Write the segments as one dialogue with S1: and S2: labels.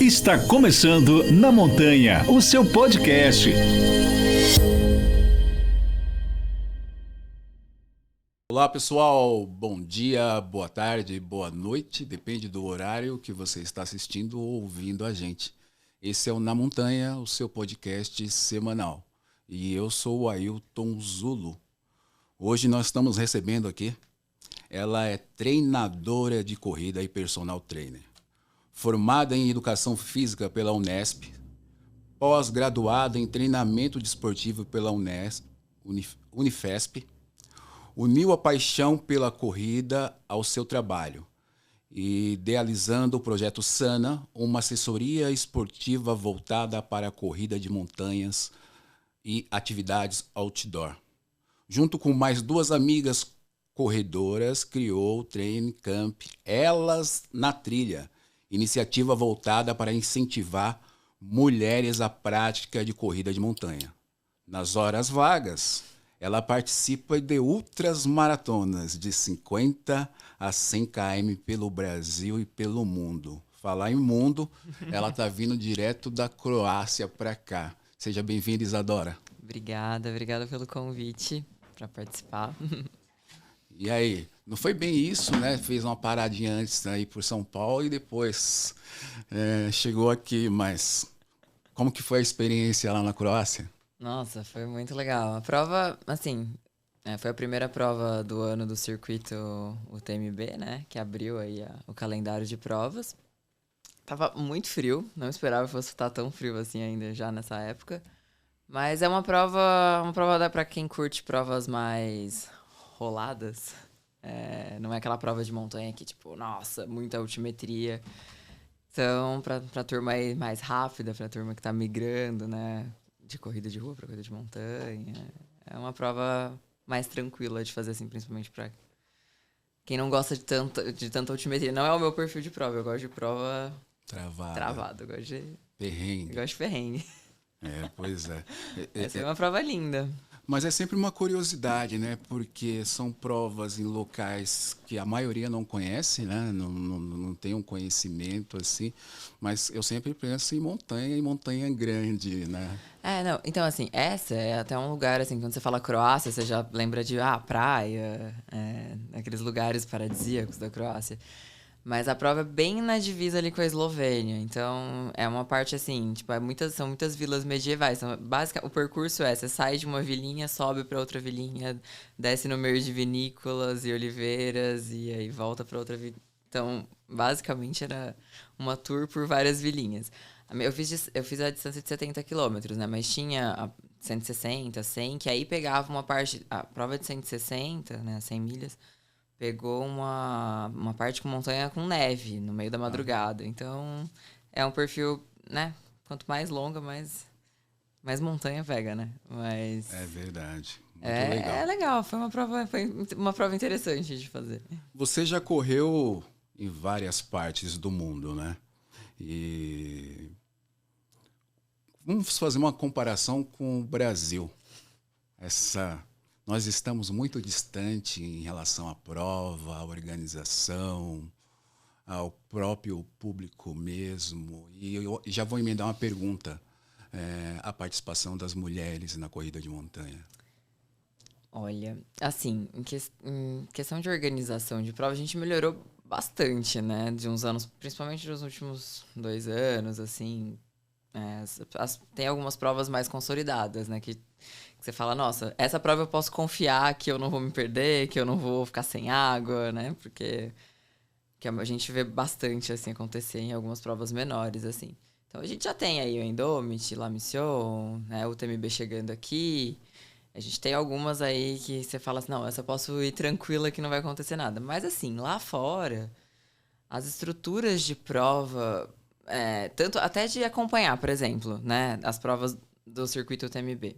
S1: Está começando Na Montanha, o seu podcast.
S2: Olá pessoal, bom dia, boa tarde, boa noite, depende do horário que você está assistindo ou ouvindo a gente. Esse é o Na Montanha, o seu podcast semanal. E eu sou o Ailton Zulo. Hoje nós estamos recebendo aqui, ela é treinadora de corrida e personal trainer. Formada em Educação Física pela Unesp, pós-graduada em Treinamento Desportivo pela Unifesp, uniu a paixão pela corrida ao seu trabalho, idealizando o projeto Sana, uma assessoria esportiva voltada para a corrida de montanhas e atividades outdoor. Junto com mais duas amigas corredoras, criou o Training Camp Elas na Trilha, iniciativa voltada para incentivar mulheres à prática de corrida de montanha. Nas horas vagas, ela participa de ultras maratonas de 50 a 100 km pelo Brasil e pelo mundo. Falar em mundo, ela está vindo direto da Croácia para cá. Seja bem-vinda, Isadora.
S3: Obrigada pelo convite para participar.
S2: E aí, não foi bem isso, né? Fez uma paradinha antes aí por São Paulo e depois chegou aqui, mas como que foi a experiência lá na Croácia?
S3: Nossa, foi muito legal. A prova, assim, foi a primeira prova do ano do circuito UTMB, né? Que abriu aí o calendário de provas. Tava muito frio, não esperava que fosse estar tão frio assim ainda já nessa época. Mas é uma prova dá pra quem curte provas mais roladas. Não é aquela prova de montanha que, tipo, nossa, muita altimetria. Então, pra turma aí mais rápida, pra turma que tá migrando, né? De corrida de rua pra corrida de montanha. É uma prova mais tranquila de fazer, assim, principalmente pra quem não gosta de tanta altimetria. Não é o meu perfil de prova, eu gosto de prova travada. Eu gosto de
S2: Perrengue.
S3: Eu gosto de perrengue.
S2: Pois é.
S3: Essa é uma prova linda.
S2: Mas é sempre uma curiosidade, né? Porque são provas em locais que a maioria não conhece, né? Não tem um conhecimento assim. Mas eu sempre penso em montanha grande, né?
S3: Não. Então, assim, essa é até um lugar, assim, quando você fala Croácia, você já lembra de, praia, aqueles lugares paradisíacos da Croácia. Mas a prova é bem na divisa ali com a Eslovênia. Então, é uma parte assim, tipo, são muitas vilas medievais. Então, o percurso você sai de uma vilinha, sobe para outra vilinha, desce no meio de vinícolas e oliveiras e aí volta para outra vilinha. Então, basicamente era uma tour por várias vilinhas. Eu fiz a distância de 70 quilômetros, né? Mas tinha a 160, 100, que aí pegava uma parte... A prova de 160, né? 100 milhas... Pegou uma parte com montanha com neve no meio da madrugada. Então, é um perfil, né? Quanto mais longa, mais montanha pega, né? Mas...
S2: É verdade. Muito legal.
S3: É legal. Foi uma prova interessante de fazer.
S2: Você já correu em várias partes do mundo, né? E vamos fazer uma comparação com o Brasil. Nós estamos muito distante em relação à prova, à organização, ao próprio público mesmo. E eu já vou emendar uma pergunta. A participação das mulheres na corrida de montanha.
S3: Olha, assim, em questão de organização de prova, a gente melhorou bastante, né? De uns anos, principalmente nos últimos 2 anos, assim. Tem algumas provas mais consolidadas, né? Que você fala, nossa, essa prova eu posso confiar que eu não vou me perder, que eu não vou ficar sem água, né? Porque que a gente vê bastante, assim, acontecer em algumas provas menores, assim. Então, a gente já tem aí o Indomit, La Mission, né? O UTMB chegando aqui. A gente tem algumas aí que você fala assim, não, essa eu posso ir tranquila que não vai acontecer nada. Mas, assim, lá fora, as estruturas de prova... tanto até de acompanhar, por exemplo, né? As provas do circuito UTMB.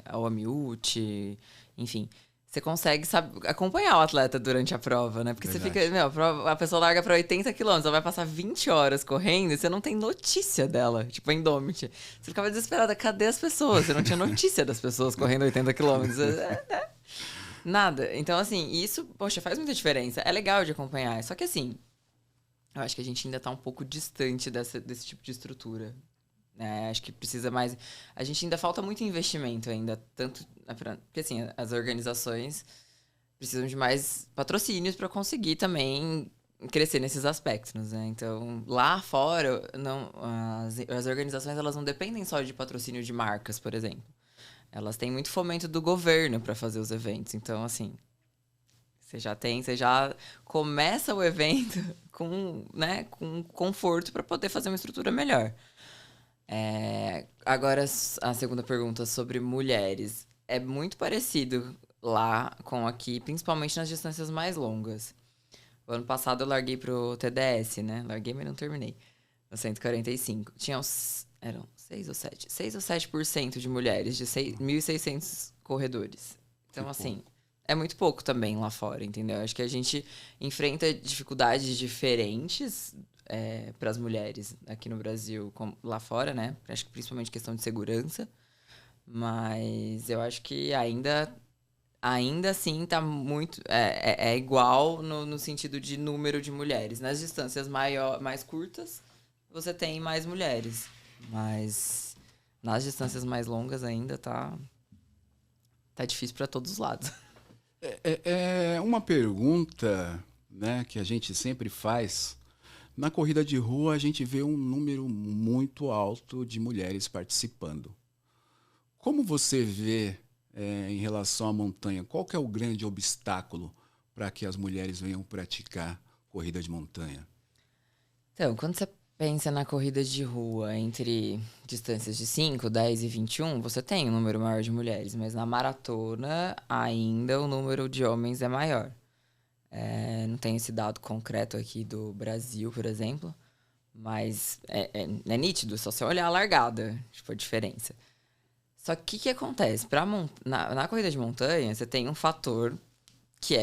S3: A Amiut, enfim. Você consegue acompanhar o atleta durante a prova, né? Porque verdade. Você fica... a pessoa larga pra 80 quilômetros, ela vai passar 20 horas correndo e você não tem notícia dela. Tipo, a Indomit. Você ficava desesperada. Cadê as pessoas? Você não tinha notícia das pessoas correndo 80 quilômetros. Nada. Então, assim, isso, poxa, faz muita diferença. É legal de acompanhar. Só que, assim, eu acho que a gente ainda tá um pouco distante desse tipo de estrutura. Né? Acho que precisa mais... A gente ainda falta muito investimento ainda, tanto... Porque, assim, as organizações precisam de mais patrocínios para conseguir também crescer nesses aspectos, né? Então, lá fora, não, as organizações elas não dependem só de patrocínio de marcas, por exemplo. Elas têm muito fomento do governo para fazer os eventos. Então, assim, você já começa o evento com, né, com conforto para poder fazer uma estrutura melhor. Agora, a segunda pergunta sobre mulheres. É muito parecido lá com aqui, principalmente nas distâncias mais longas. O ano passado eu larguei pro TDS, né? Larguei, mas não terminei. No 145. Eram 6 ou 7? 6 ou 7% de mulheres, de 1.600 corredores. Então, assim, é muito pouco também lá fora, entendeu? Acho que a gente enfrenta dificuldades diferentes para as mulheres aqui no Brasil, lá fora, né? Acho que principalmente questão de segurança. Mas eu acho que ainda assim tá muito... É igual no sentido de número de mulheres. Nas distâncias mais curtas, você tem mais mulheres. Mas nas distâncias mais longas ainda tá difícil para todos os lados.
S2: É uma pergunta, né, que a gente sempre faz. Na corrida de rua, a gente vê um número muito alto de mulheres participando. Como você vê em relação à montanha? Qual que é o grande obstáculo para que as mulheres venham praticar corrida de montanha?
S3: Então, quando você pensa na corrida de rua entre distâncias de 5, 10 e 21, você tem um número maior de mulheres, mas na maratona ainda o número de homens é maior. Não tem esse dado concreto aqui do Brasil, por exemplo, mas é nítido, só você olhar a largada, tipo, a diferença. Só que o que acontece? Na corrida de montanha, você tem um fator que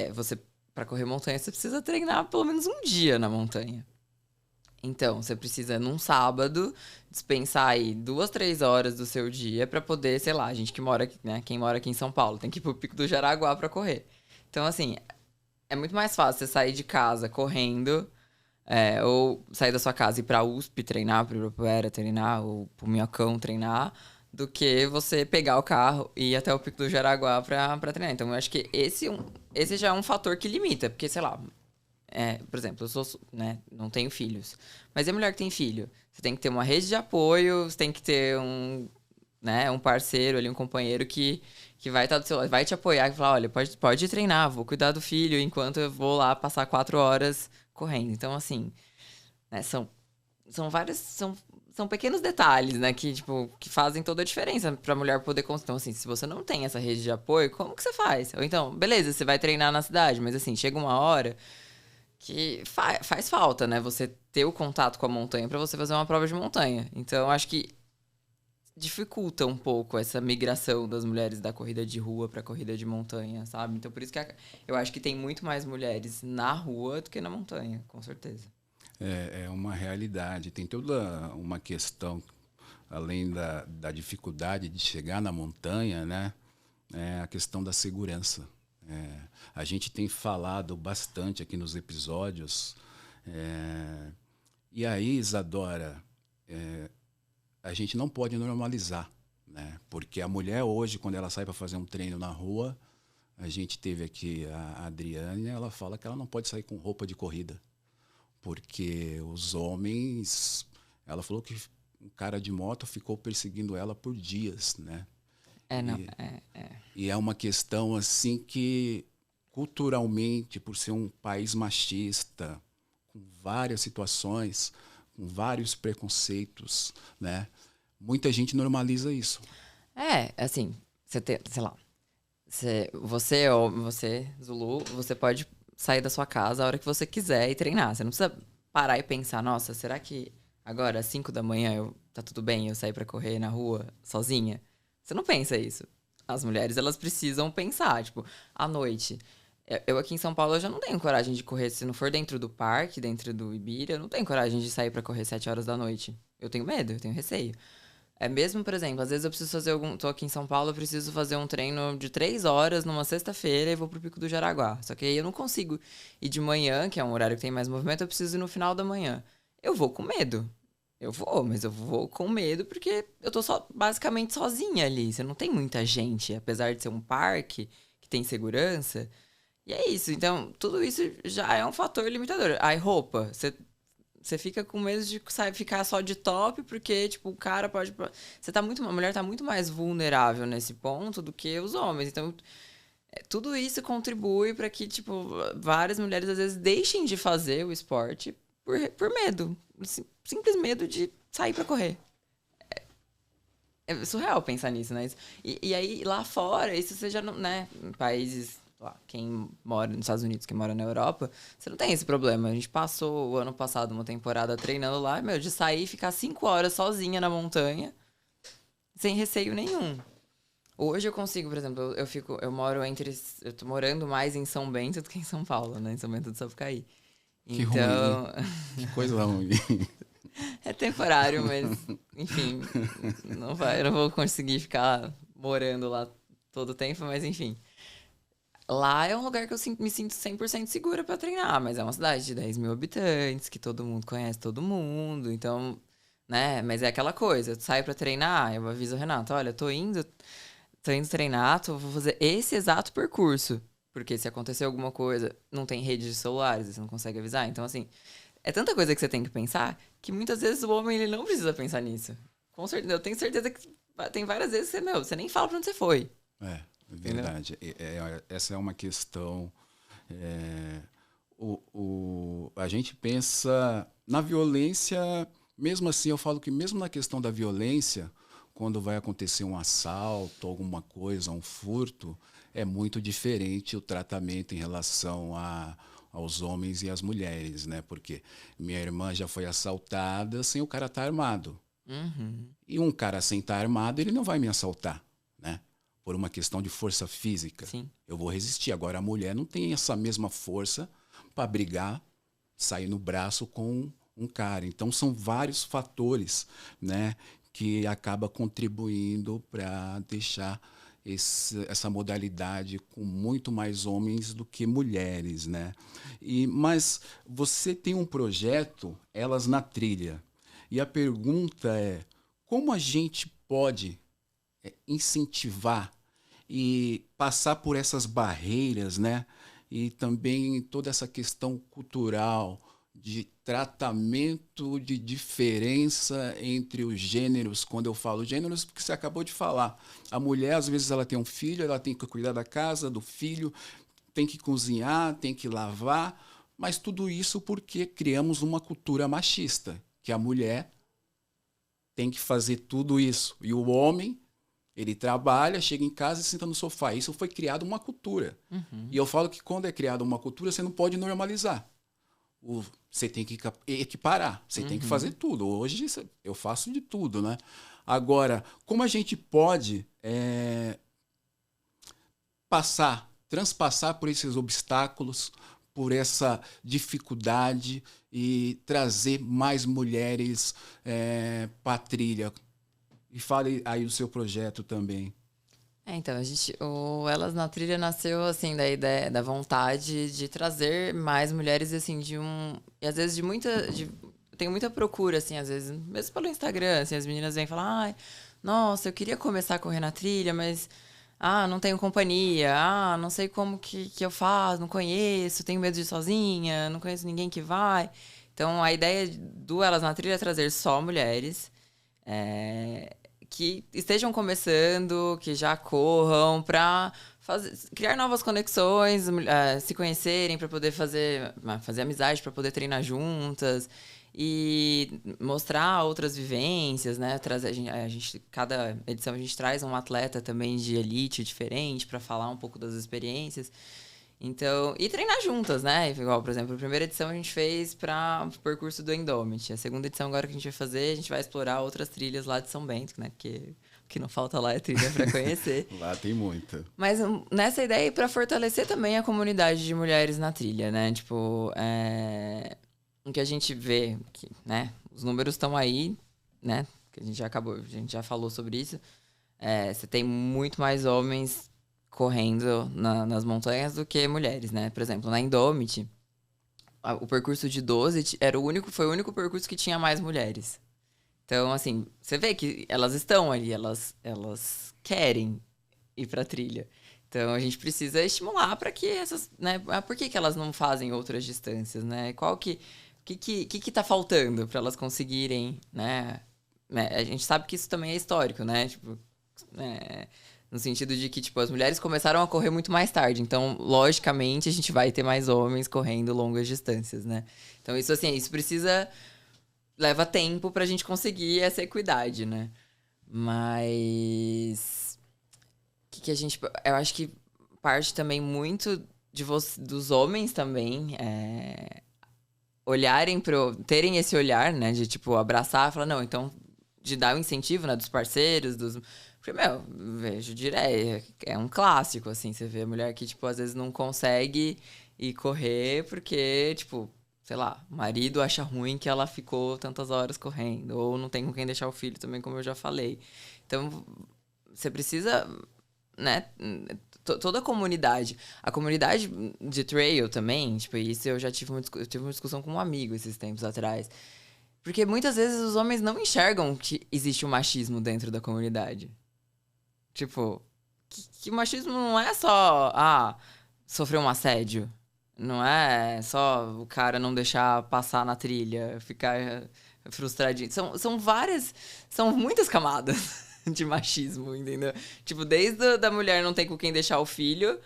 S3: para correr montanha, você precisa treinar pelo menos um dia na montanha. Então, você precisa, num sábado, dispensar aí 2, 3 horas do seu dia pra poder, sei lá, a gente que mora aqui, né? Quem mora aqui em São Paulo tem que ir pro Pico do Jaraguá pra correr. Então, assim, é muito mais fácil você sair de casa correndo, ou sair da sua casa e ir pra USP treinar, pro Ibirapuera treinar, ou pro Minhocão treinar, do que você pegar o carro e ir até o Pico do Jaraguá pra treinar. Então, eu acho que esse já é um fator que limita, porque, sei lá... por exemplo, eu né, não tenho filhos. Mas a mulher que tem filho, você tem que ter uma rede de apoio, você tem que ter um parceiro ali, um companheiro que vai estar do seu lado, vai te apoiar e falar, olha, pode treinar, vou cuidar do filho enquanto eu vou lá passar 4 horas correndo. Então, assim, né, são vários... São pequenos detalhes, né, que fazem toda a diferença pra mulher poder... Então, assim, se você não tem essa rede de apoio, como que você faz? Ou então, beleza, você vai treinar na cidade, mas assim, chega uma hora... que faz falta, né? Você ter o contato com a montanha para você fazer uma prova de montanha. Então, acho que dificulta um pouco essa migração das mulheres da corrida de rua para corrida de montanha, sabe? Então, por isso que eu acho que tem muito mais mulheres na rua do que na montanha, com certeza.
S2: É uma realidade. Tem toda uma questão, além da dificuldade de chegar na montanha, né? A questão da segurança. A gente tem falado bastante aqui nos episódios. E aí, Isadora, a gente não pode normalizar, né? Porque a mulher hoje, quando ela sai para fazer um treino na rua, a gente teve aqui a Adriane, ela fala que ela não pode sair com roupa de corrida. Porque os homens... Ela falou que um cara de moto ficou perseguindo ela por dias, né? E é uma questão assim que, culturalmente, por ser um país machista, com várias situações, com vários preconceitos, né? Muita gente normaliza isso.
S3: Assim, sei lá, você, Zulu, você pode sair da sua casa a hora que você quiser e treinar. Você não precisa parar e pensar, nossa, será que agora, às 5 da manhã, tá tudo bem eu sair pra correr na rua sozinha? Você não pensa isso. As mulheres, elas precisam pensar, tipo, à noite. Eu aqui em São Paulo, eu já não tenho coragem de correr. Se não for dentro do parque, dentro do Ibira, eu não tenho coragem de sair pra correr 7 horas da noite. Eu tenho medo, eu tenho receio. É mesmo, por exemplo, às vezes eu preciso fazer tô aqui em São Paulo, eu preciso fazer um treino de 3 horas numa sexta-feira e vou pro Pico do Jaraguá. Só que aí eu não consigo ir de manhã, que é um horário que tem mais movimento, eu preciso ir no final da manhã. Eu vou com medo. Eu vou, mas eu vou com medo porque eu tô basicamente sozinha ali. Você não tem muita gente, apesar de ser um parque que tem segurança. E é isso. Então, tudo isso já é um fator limitador. Aí, roupa. Você fica com medo de ficar só de top, porque, tipo, o cara pode. A mulher tá muito mais vulnerável nesse ponto do que os homens. Então, tudo isso contribui para que, tipo, várias mulheres às vezes deixem de fazer o esporte por medo. Simples medo de sair para correr. É surreal pensar nisso, né? E aí, lá fora, isso você já não, né? Em países, lá, quem mora nos Estados Unidos, quem mora na Europa, você não tem esse problema. A gente passou o ano passado uma temporada treinando lá, meu, de sair e ficar 5 horas sozinha na montanha, sem receio nenhum. Hoje eu consigo, por exemplo, eu tô morando mais em São Bento do que em São Paulo, né? Em São Bento do Sapucaí.
S2: Que
S3: Então,
S2: ruim. Que coisa ruim.
S3: é temporário, mas, enfim, eu não vou conseguir ficar morando lá todo o tempo, mas enfim. Lá é um lugar que eu me sinto 100% segura pra treinar, mas é uma cidade de 10 mil habitantes, que todo mundo conhece todo mundo, então, né? Mas é aquela coisa, tu sai pra treinar, eu aviso o Renato, olha, tô indo treinar, vou fazer esse exato percurso, porque se acontecer alguma coisa, não tem rede de celulares, você não consegue avisar, então assim, é tanta coisa que você tem que pensar, que muitas vezes o homem ele não precisa pensar nisso. Com certeza, eu tenho certeza que tem várias vezes que você nem fala pra onde você foi.
S2: É verdade. Essa é uma questão. A gente pensa na violência, mesmo assim, eu falo que mesmo na questão da violência, quando vai acontecer um assalto, alguma coisa, um furto, é muito diferente o tratamento em relação aos homens e às mulheres, né? Porque minha irmã já foi assaltada sem o cara estar armado.
S3: Uhum.
S2: E um cara sem estar armado, ele não vai me assaltar, né? Por uma questão de força física.
S3: Sim.
S2: Eu vou resistir. Agora, a mulher não tem essa mesma força para brigar, sair no braço com um cara. Então, são vários fatores, né, que acaba contribuindo para deixar essa modalidade com muito mais homens do que mulheres, né? Mas você tem um projeto, Elas na Trilha. E a pergunta é, como a gente pode incentivar e passar por essas barreiras, né? E também toda essa questão cultural de tratamento de diferença entre os gêneros. Quando eu falo gêneros, porque você acabou de falar. A mulher, às vezes, ela tem um filho, ela tem que cuidar da casa, do filho, tem que cozinhar, tem que lavar, mas tudo isso porque criamos uma cultura machista, que a mulher tem que fazer tudo isso. E o homem, ele trabalha, chega em casa e senta no sofá. Isso foi criado uma cultura.
S3: Uhum.
S2: E eu falo que quando é criada uma cultura, você não pode normalizar. Você tem que equiparar, você tem que fazer tudo. Hoje eu faço de tudo, né? Agora, como a gente pode transpassar por esses obstáculos, por essa dificuldade e trazer mais mulheres para a trilha? E fale aí do seu projeto também.
S3: Então, o Elas na Trilha nasceu, assim, da ideia, da vontade de trazer mais mulheres, assim, e às vezes tem muita procura, assim, às vezes, mesmo pelo Instagram, assim, as meninas vêm falar, ai, nossa, eu queria começar a correr na trilha, mas, não tenho companhia, não sei como que eu faço, não conheço, tenho medo de ir sozinha, não conheço ninguém que vai. Então, a ideia do Elas na Trilha é trazer só mulheres, que estejam começando, que já corram, para criar novas conexões, se conhecerem, para poder fazer amizade, para poder treinar juntas e mostrar outras vivências, né? Cada edição a gente traz um atleta também de elite diferente para falar um pouco das experiências. Então, e treinar juntas, né? Igual, por exemplo, a primeira edição a gente fez para o percurso do Endômit. A segunda edição agora que a gente vai fazer, a gente vai explorar outras trilhas lá de São Bento, né? Porque o que não falta lá é trilha para conhecer.
S2: Lá tem muita.
S3: Mas nessa ideia para fortalecer também a comunidade de mulheres na trilha, né? Tipo, o que a gente vê, né? Os números estão aí, né? que a gente já falou sobre isso, você tem muito mais homens correndo nas montanhas do que mulheres, né? Por exemplo, na Indomit, o percurso de 12 foi o único percurso que tinha mais mulheres. Então, assim, você vê que elas estão ali, elas querem ir pra trilha. Então, a gente precisa estimular para que essas, né? Por que elas não fazem outras distâncias, né? Que tá faltando para elas conseguirem, né? A gente sabe que isso também é histórico, né? Tipo, no sentido de que, tipo, as mulheres começaram a correr muito mais tarde. Então, logicamente, a gente vai ter mais homens correndo longas distâncias, né? Então, isso, assim, leva tempo pra gente conseguir essa equidade, né? Mas... Eu acho que parte também muito dos homens também terem esse olhar, né? De, tipo, abraçar e falar, não, então, de dar o incentivo, né? Dos parceiros, Porque, vejo direto, é um clássico, assim, você vê a mulher que, tipo, às vezes não consegue ir correr porque, tipo, sei lá, o marido acha ruim que ela ficou tantas horas correndo, ou não tem com quem deixar o filho também, como eu já falei. Então, você precisa... né, toda a comunidade de trail também, tipo, isso eu já tive eu tive uma discussão com um amigo esses tempos atrás, porque muitas vezes os homens não enxergam que existe um machismo dentro da comunidade, tipo, que o machismo não é só, sofrer um assédio, não é só o cara não deixar passar na trilha, ficar frustradinho, são muitas camadas de machismo, entendeu? Tipo, desde da mulher não ter com quem deixar o filho,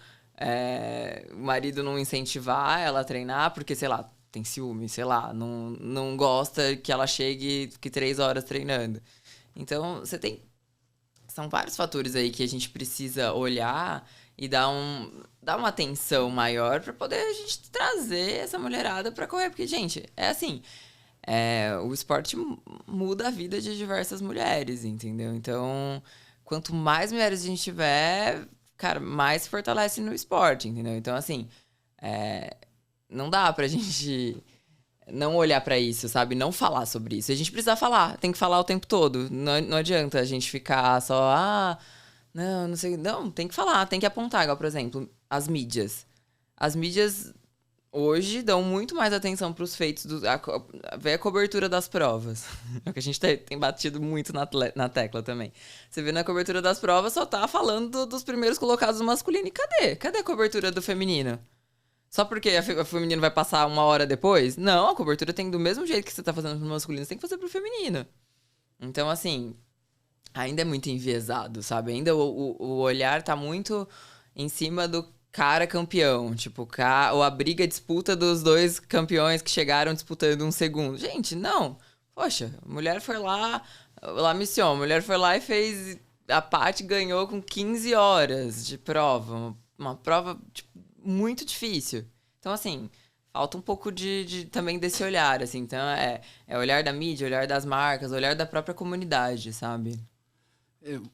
S3: o marido não incentivar ela a treinar, porque, sei lá, tem ciúme, sei lá, não gosta que ela chegue 3 horas treinando. Então, são vários fatores aí que a gente precisa olhar e dar uma atenção maior pra poder a gente trazer essa mulherada pra correr. Porque, gente, é assim... o esporte muda a vida de diversas mulheres, entendeu? Então, quanto mais mulheres a gente tiver, cara, mais se fortalece no esporte, entendeu? Então, assim, não dá pra gente não olhar pra isso, sabe? Não falar sobre isso. A gente precisa falar, tem que falar o tempo todo. Não adianta a gente ficar só, não sei. Não, tem que falar, tem que apontar. Igual, por exemplo, as mídias. As mídias... hoje dão muito mais atenção para os feitos, vê a cobertura das provas. É o que a gente tem batido muito na tecla também. Você vê na cobertura das provas, só tá falando dos primeiros colocados do masculino. E cadê? Cadê a cobertura do feminino? Só porque o feminino vai passar 1 hora depois? Não, a cobertura tem do mesmo jeito que você tá fazendo pro masculino, você tem que fazer pro feminino. Então, assim, ainda é muito enviesado, sabe? Ainda o olhar tá muito em cima do cara campeão, tipo, ou a disputa dos dois campeões que chegaram disputando um segundo. Gente, não. Poxa, a mulher foi lá mission, a mulher foi lá e fez, a Paty ganhou com 15 horas de prova, uma prova, tipo, muito difícil. Então, assim, falta um pouco também desse olhar, assim, então olhar da mídia, olhar das marcas, olhar da própria comunidade, sabe?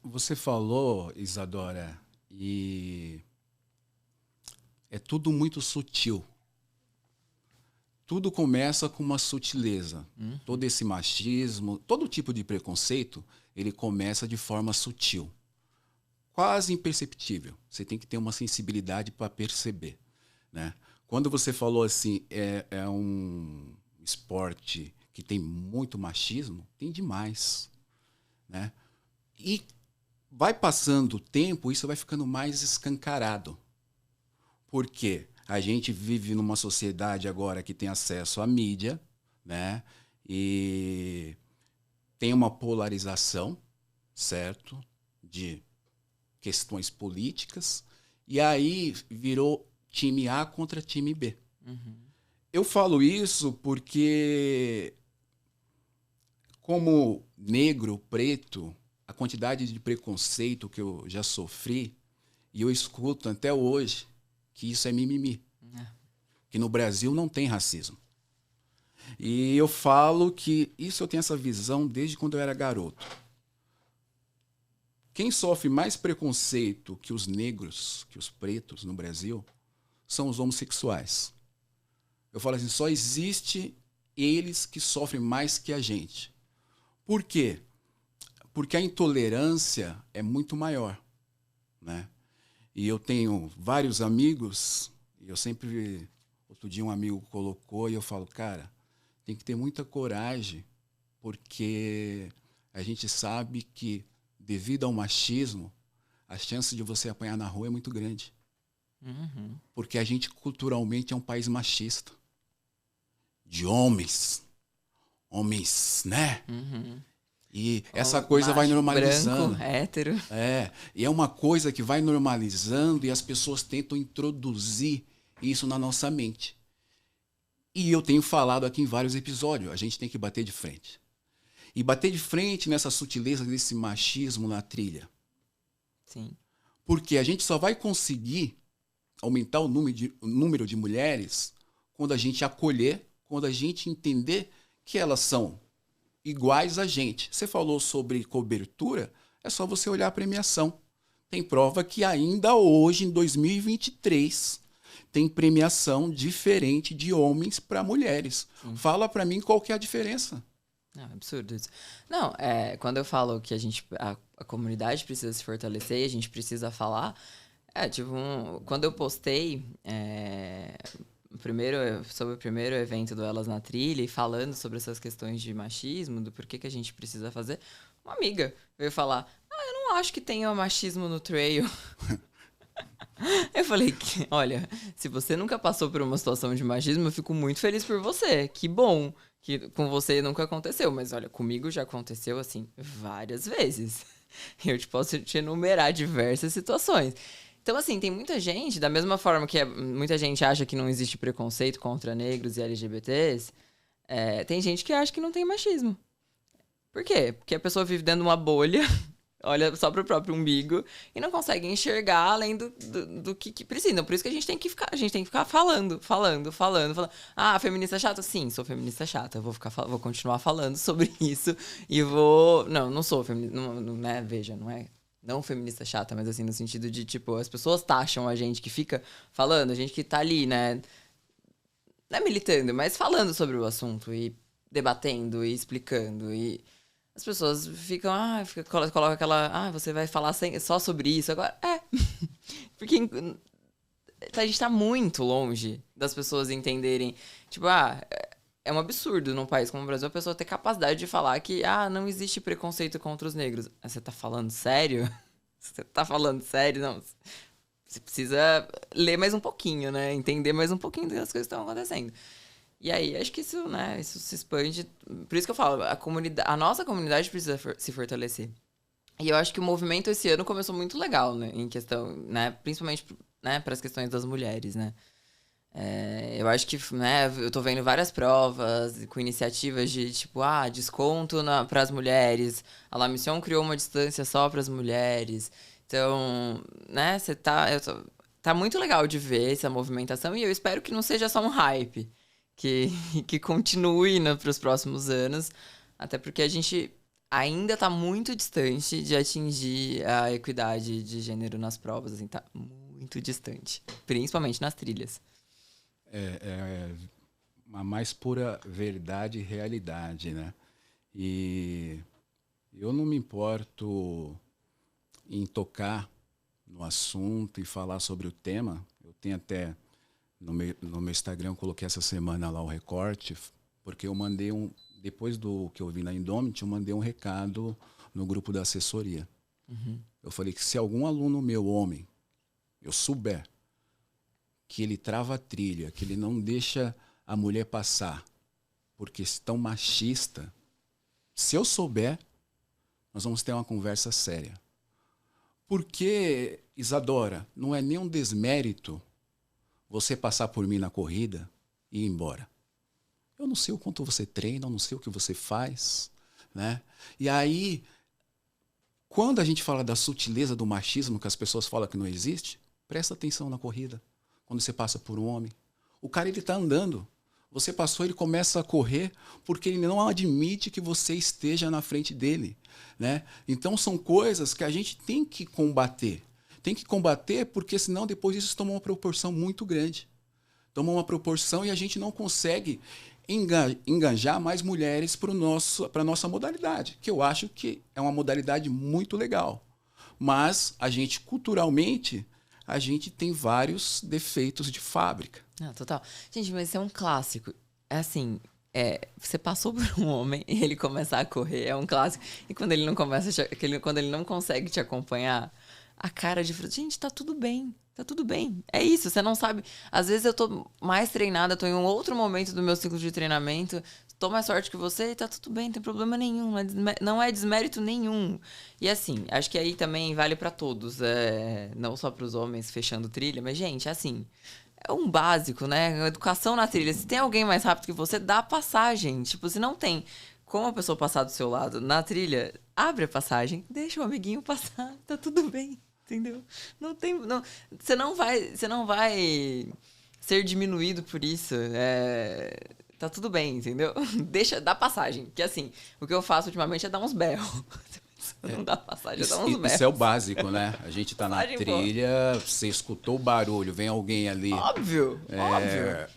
S2: Você falou, Isadora, e... é tudo muito sutil. Tudo começa com uma sutileza. Todo esse machismo, todo tipo de preconceito, ele começa de forma sutil. Quase imperceptível. Você tem que ter uma sensibilidade para perceber, né? Quando você falou assim, é um esporte que tem muito machismo, tem demais, né? E vai passando o tempo, isso vai ficando mais escancarado. Por quê? A gente vive numa sociedade agora que tem acesso à mídia, né? E tem uma polarização, certo? De questões políticas. E aí virou time A contra time B. Eu falo isso porque, como negro, preto, a quantidade de preconceito que eu já sofri, e eu escuto até hoje, que isso é mimimi. Que no Brasil não tem racismo. E eu falo que isso eu tenho essa visão desde quando eu era garoto. Quem sofre mais preconceito que os negros, que os pretos no Brasil, são os homossexuais. Eu falo assim, só existe eles que sofrem mais que a gente. Por quê? porque a intolerância é muito maior, né? E eu tenho vários amigos, e eu sempre... Outro dia um amigo colocou e eu falo, cara, tem que ter muita coragem, porque a gente sabe que, devido ao machismo, a chance de você apanhar na rua é muito grande.
S3: Uhum.
S2: Porque a gente, culturalmente, é um país machista. De homens. Homens, né?
S3: Uhum.
S2: E essa coisa vai normalizando.
S3: Branco, hétero.
S2: E é uma coisa que vai normalizando e as pessoas tentam introduzir isso na nossa mente. E eu tenho falado aqui em vários episódios, a gente tem que bater de frente. E bater de frente nessa sutileza desse machismo na trilha.
S3: Sim.
S2: Porque a gente só vai conseguir aumentar o número de mulheres quando a gente acolher, quando a gente entender que elas são iguais a gente. Você falou sobre cobertura, é só você olhar a premiação. Tem prova que ainda hoje, em 2023, tem premiação diferente de homens para mulheres. Sim. Fala para mim qual que é a diferença.
S3: Não, é absurdo isso. Não, quando eu falo que a comunidade precisa se fortalecer e a gente precisa falar, quando eu postei sobre o primeiro evento do Elas na Trilha e falando sobre essas questões de machismo, do porquê que a gente precisa fazer, uma amiga veio falar, eu não acho que tenha machismo no trail. Eu falei, olha, se você nunca passou por uma situação de machismo, eu fico muito feliz por você. Que bom que com você nunca aconteceu. Mas olha, comigo já aconteceu, assim, várias vezes. Eu posso te enumerar diversas situações. Então, assim, tem muita gente, da mesma forma que muita gente acha que não existe preconceito contra negros e LGBTs, tem gente que acha que não tem machismo. Por quê? Porque a pessoa vive dentro de uma bolha... Olha só pro próprio umbigo e não consegue enxergar além do que precisa. Por isso que a gente tem que ficar falando. Ah, feminista chata? Sim, sou feminista chata. Vou continuar falando sobre isso e vou... Não sou feminista, né? Veja, não feminista chata, mas assim, no sentido de, tipo, as pessoas taxam a gente que fica falando, a gente que tá ali, né? Não é militando, mas falando sobre o assunto e debatendo e explicando e... As pessoas ficam, coloca aquela, você vai falar só sobre isso agora? Porque a gente tá muito longe das pessoas entenderem, tipo, é um absurdo num país como o Brasil a pessoa ter capacidade de falar que, não existe preconceito contra os negros. Você tá falando sério? Você tá falando sério? Não, você precisa ler mais um pouquinho, né? Entender mais um pouquinho das coisas que estão acontecendo. E aí, acho que isso, né, isso se expande. Por isso que eu falo, a nossa comunidade precisa se fortalecer. E eu acho que o movimento esse ano começou muito legal, né, em questão, né, principalmente, né, para as questões das mulheres, né. Eu acho que, né, eu tô vendo várias provas com iniciativas de, tipo, desconto para as mulheres. A La Mission criou uma distância só para as mulheres. Então, né, tá muito legal de ver essa movimentação e eu espero que não seja só um hype. Que continue para os próximos anos, até porque a gente ainda está muito distante de atingir a equidade de gênero nas provas, assim, tá muito distante, principalmente nas trilhas.
S2: É a mais pura verdade e realidade, né? E eu não me importo em tocar no assunto e falar sobre o tema. Eu tenho até... No meu Instagram, eu coloquei essa semana lá o recorte, porque eu mandei depois do que eu vi na Indomit, eu mandei um recado no grupo da assessoria.
S3: Uhum.
S2: Eu falei que se algum aluno meu, homem, eu souber que ele trava a trilha, que ele não deixa a mulher passar por questão machista, se eu souber, nós vamos ter uma conversa séria. Porque, Isadora, não é nenhum desmérito você passar por mim na corrida e ir embora. Eu não sei o quanto você treina, eu não sei o que você faz, né? E aí, quando a gente fala da sutileza do machismo, que as pessoas falam que não existe, presta atenção na corrida. Quando você passa por um homem, o cara ele está andando. Você passou, ele começa a correr porque ele não admite que você esteja na frente dele, né? Então são coisas que a gente tem que combater. Tem que combater porque senão depois isso toma uma proporção muito grande. Toma uma proporção e a gente não consegue enganjar mais mulheres para a nossa modalidade, que eu acho que é uma modalidade muito legal. Mas a gente, culturalmente, a gente tem vários defeitos de fábrica.
S3: Não, total. Gente, mas isso é um clássico. É assim, você passou por um homem e ele começar a correr, é um clássico. E quando ele não quando ele não consegue te acompanhar, a cara de fruta, gente, tá tudo bem. Tá tudo bem. É isso, você não sabe. Às vezes eu tô mais treinada, tô em um outro momento do meu ciclo de treinamento, tô mais forte que você e tá tudo bem, não tem problema nenhum, não é desmérito nenhum. E assim, acho que aí também vale pra todos, não só pros homens fechando trilha, mas gente, assim, é um básico, né? Educação na trilha. Se tem alguém mais rápido que você, dá a passagem. Tipo, se não tem como a pessoa passar do seu lado na trilha, abre a passagem, deixa o amiguinho passar, tá tudo bem. Entendeu? Não tem. Não, você não vai ser diminuído por isso. Tá tudo bem, entendeu? Dá passagem. Que assim, o que eu faço ultimamente é dar uns berros. Não dá passagem, dá uns berros.
S2: Isso é o básico, né? A gente tá na
S3: Passagem,
S2: trilha, você escutou o barulho, vem alguém ali.
S3: Óbvio, óbvio.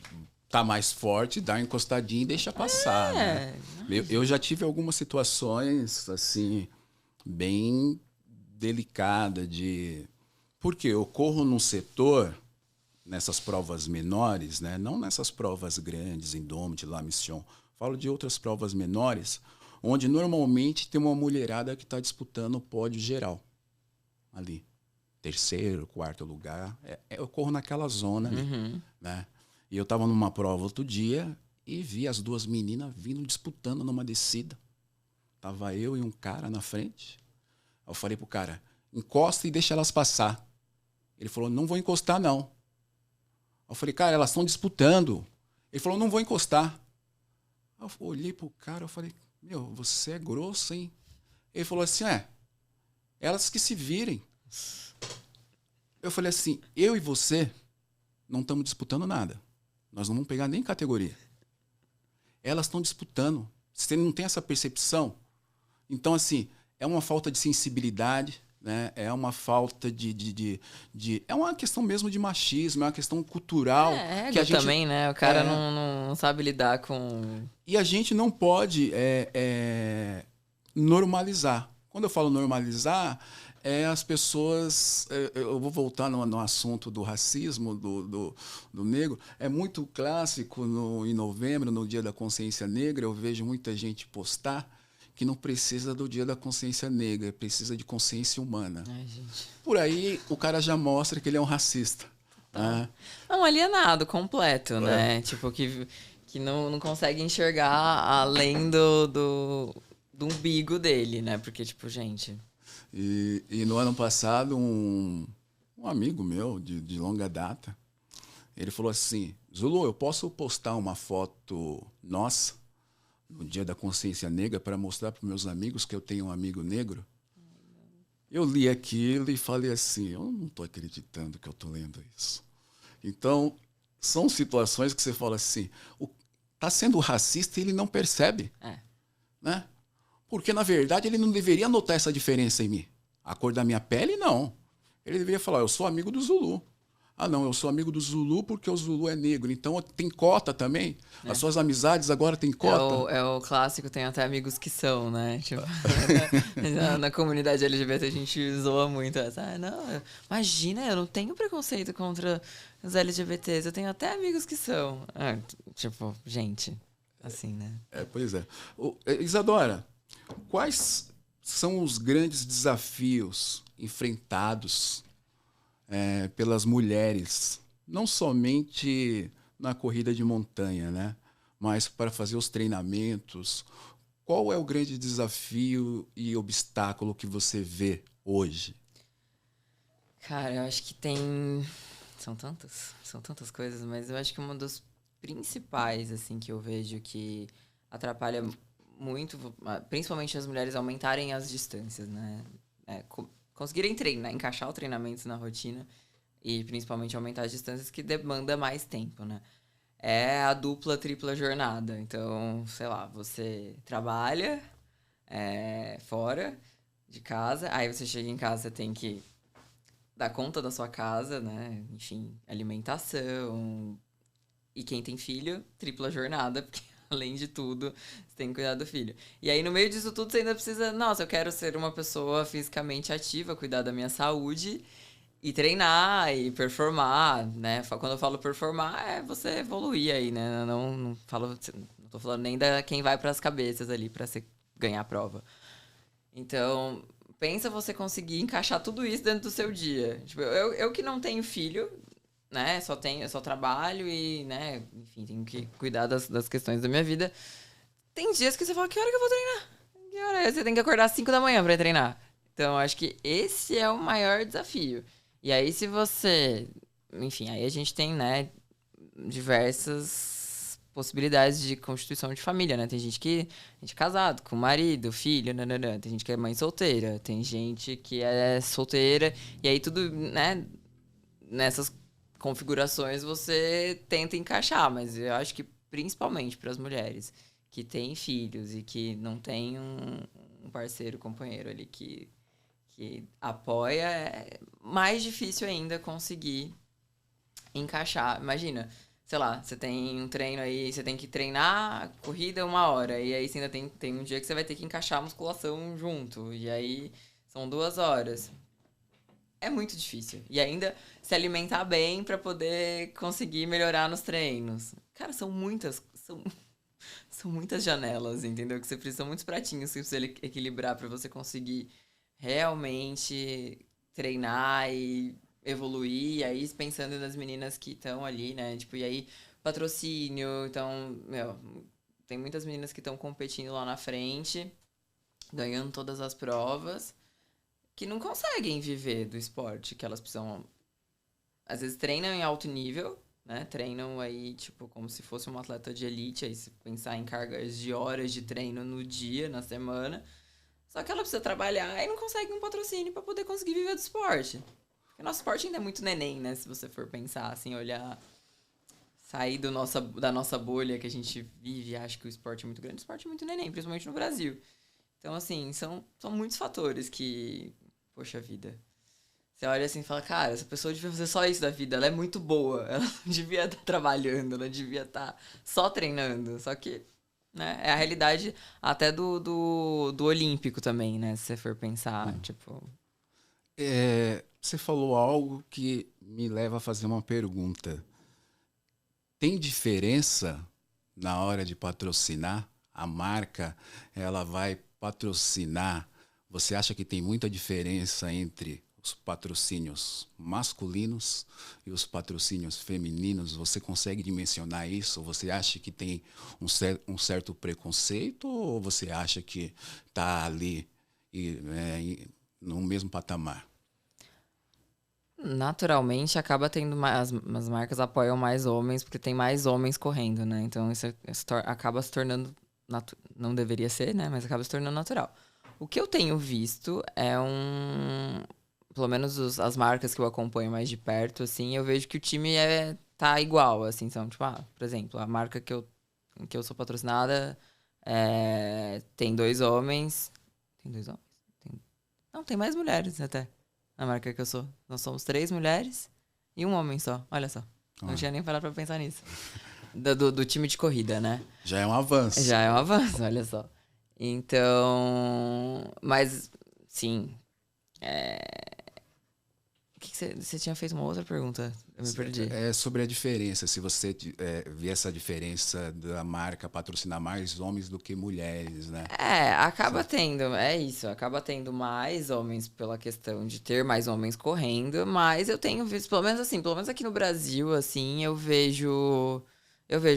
S2: Tá mais forte, dá uma encostadinha e deixa passar, né? Eu já tive algumas situações, assim, bem delicada porque eu corro num setor nessas provas menores, né? Não nessas provas grandes, Indomit, La Mission, falo de outras provas menores, onde normalmente tem uma mulherada que está disputando o pódio geral ali, 3º, 4º lugar, eu corro naquela zona ali, né? E eu estava numa prova outro dia e vi as 2 meninas vindo disputando numa descida, tava eu e um cara na frente. Eu falei pro cara, encosta e deixa elas passar. Ele falou, não vou encostar, não. Eu falei, cara, elas estão disputando. Ele falou, não vou encostar. Eu olhei pro cara, eu falei, meu, você é grosso, hein? Ele falou assim, elas que se virem. Eu falei assim, eu e você não estamos disputando nada. Nós não vamos pegar nem categoria. Elas estão disputando. Você não tem essa percepção? Então, assim, é uma falta de sensibilidade, né? É uma falta é uma questão mesmo de machismo, é uma questão cultural.
S3: Que a gente também, né? O cara não sabe lidar com...
S2: E a gente não pode normalizar. Quando eu falo normalizar, as pessoas... eu vou voltar no assunto do racismo, do negro. É muito clássico em novembro, no Dia da Consciência Negra, eu vejo muita gente postar que não precisa do Dia da Consciência Negra, precisa de consciência humana.
S3: Ai, gente.
S2: Por aí, o cara já mostra que ele é um racista. Né?
S3: É um alienado completo, né? Tipo, que não consegue enxergar além do umbigo dele, né? Porque, tipo, gente...
S2: E no ano passado, um amigo meu, de longa data, ele falou assim, Zulu, eu posso postar uma foto nossa no Dia da Consciência Negra para mostrar para meus amigos que eu tenho um amigo negro? Eu li aquilo e falei assim, eu não estou acreditando que eu estou lendo isso. Então, são situações que você fala assim, está sendo racista e ele não percebe. Né? Porque, na verdade, ele não deveria notar essa diferença em mim. A cor da minha pele, não. Ele deveria falar, eu sou amigo do Zulu. Ah, não, eu sou amigo do Zulu porque o Zulu é negro. Então tem cota também? As suas amizades agora tem cota?
S3: É o clássico, tem até amigos que são, né? Tipo, na comunidade LGBT a gente zoa muito essa. Não, imagina, eu não tenho preconceito contra os LGBTs, eu tenho até amigos que são. Tipo, gente, assim, né?
S2: Pois é. Isadora, quais são os grandes desafios enfrentados pelas mulheres, não somente na corrida de montanha, né? Mas para fazer os treinamentos? Qual é o grande desafio e obstáculo que você vê hoje?
S3: Cara, eu acho que são tantas coisas, mas eu acho que uma das principais, assim, que eu vejo que atrapalha muito, principalmente as mulheres, aumentarem as distâncias, né? Conseguirem treinar, encaixar o treinamento na rotina e principalmente aumentar as distâncias que demanda mais tempo, né? É a dupla, tripla jornada. Então, sei lá, você trabalha fora de casa, aí você chega em casa, você tem que dar conta da sua casa, né? Enfim, alimentação. E quem tem filho, tripla jornada, porque além de tudo, você tem que cuidar do filho. E aí, no meio disso tudo, você ainda precisa... Nossa, eu quero ser uma pessoa fisicamente ativa, cuidar da minha saúde e treinar e performar, né? Quando eu falo performar, é você evoluir aí, né? Não falo... Não tô falando nem da quem vai pras cabeças ali pra você ganhar a prova. Então, pensa você conseguir encaixar tudo isso dentro do seu dia. Tipo, eu que não tenho filho, né? Só trabalho e, né? Enfim, tenho que cuidar das questões da minha vida. Tem dias que você fala, que hora que eu vou treinar? Que hora é? Você tem que acordar às 5 da manhã pra ir treinar. Então, acho que esse é o maior desafio. E aí, se você... Enfim, aí a gente tem, né? Diversas possibilidades de constituição de família, né? Tem gente é casado, com marido, filho, nananã. Tem gente que é mãe solteira, tem gente que é solteira, e aí tudo, né? Nessas configurações você tenta encaixar, mas eu acho que principalmente para as mulheres que têm filhos e que não tem um parceiro, companheiro ali que apoia, é mais difícil ainda conseguir encaixar. Imagina, sei lá, você tem um treino aí, você tem que treinar corrida 1 hora, e aí você ainda tem um dia que você vai ter que encaixar a musculação junto, e aí são 2 horas. É muito difícil. E ainda se alimentar bem pra poder conseguir melhorar nos treinos. Cara, são muitas janelas, entendeu? Que você precisa, são muitos pratinhos que você precisa equilibrar pra você conseguir realmente treinar e evoluir. E aí, pensando nas meninas que estão ali, né? Tipo, e aí, patrocínio. Então, meu, tem muitas meninas que estão competindo lá na frente, ganhando todas as provas, que não conseguem viver do esporte, que elas precisam... Às vezes treinam em alto nível, né? Treinam aí, tipo, como se fosse um atleta de elite, aí se pensar em cargas de horas de treino no dia, na semana. Só que ela precisa trabalhar e não consegue um patrocínio pra poder conseguir viver do esporte. Porque nosso esporte ainda é muito neném, né? Se você for pensar, assim, olhar... Sair da nossa bolha que a gente vive e acha que o esporte é muito grande. O esporte é muito neném, principalmente no Brasil. Então, assim, são muitos fatores que... Poxa vida. Você olha assim e fala, cara, essa pessoa devia fazer só isso da vida. Ela é muito boa. Ela não devia estar trabalhando. Ela devia estar só treinando. Só que, né, é a realidade até do Olímpico também, né? Se você for pensar, tipo...
S2: Você falou algo que me leva a fazer uma pergunta. Tem diferença na hora de patrocinar? A marca, ela vai patrocinar. Você acha que tem muita diferença entre os patrocínios masculinos e os patrocínios femininos? Você consegue dimensionar isso? Você acha que tem um certo preconceito ou você acha que está ali no mesmo patamar?
S3: Naturalmente, acaba tendo mais... As marcas apoiam mais homens porque tem mais homens correndo, né? Então, isso acaba se tornando... Não deveria ser, né? Mas acaba se tornando natural. O que eu tenho visto é pelo menos as marcas que eu acompanho mais de perto, assim, eu vejo que o time tá igual, assim. São, tipo, por exemplo, a marca que eu sou patrocinada tem 2 homens. Tem 2 homens? Não, tem mais mulheres até. Na marca que eu sou. Nós somos 3 mulheres e 1 homem só. Olha só. Não tinha nem parado pra pensar nisso. Do time de corrida, né?
S2: Já é um avanço.
S3: Já é um avanço, olha só. Então... Mas, sim. Você tinha feito uma outra pergunta? Eu me perdi.
S2: É sobre a diferença. Se você vê essa diferença da marca patrocinar mais homens do que mulheres, né?
S3: Acaba tendo, isso, acaba tendo mais homens pela questão de ter mais homens correndo, mas eu tenho visto, pelo menos aqui no Brasil, assim, eu vejo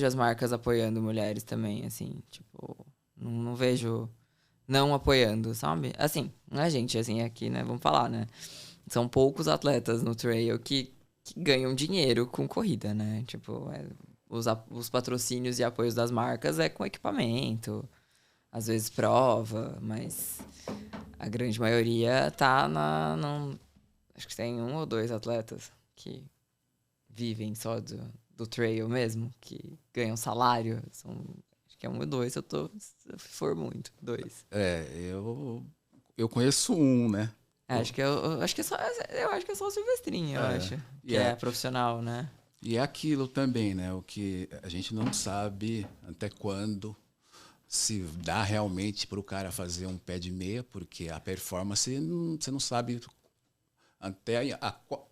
S3: as marcas apoiando mulheres também, assim, tipo, não vejo não apoiando, sabe? Assim, não é gente, assim, aqui, né, vamos falar, né? São poucos atletas no trail que ganham dinheiro com corrida, né? Tipo, os patrocínios e apoios das marcas é com equipamento, às vezes prova, mas a grande maioria tá acho que tem 1 ou 2 atletas que vivem só do trail mesmo, que ganham salário. Acho que é 1 ou 2, se for muito, 2.
S2: Eu conheço um, né?
S3: Acho que é só o Silvestrinho, eu acho. Que é profissional, né?
S2: E é aquilo também, né? O que a gente não sabe até quando se dá realmente para o cara fazer um pé de meia, porque a performance você não sabe até